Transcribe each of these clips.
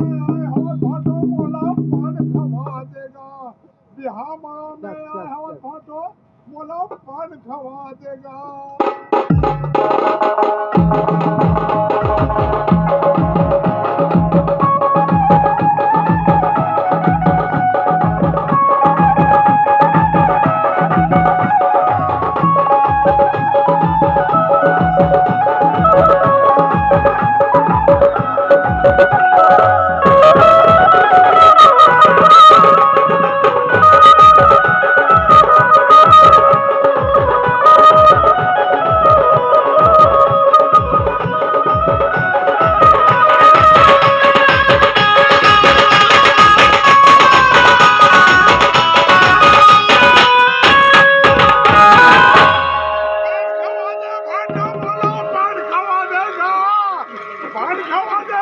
हवा फाटो मोला पान खवा देगा बिहा में हवा फाटो मोला पान खवा देगा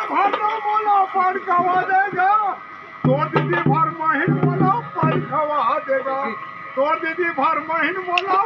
पान खवा देगा तोर दीदी भर महीन मोला पान खवा देगा तोर दीदी भर महीन मोला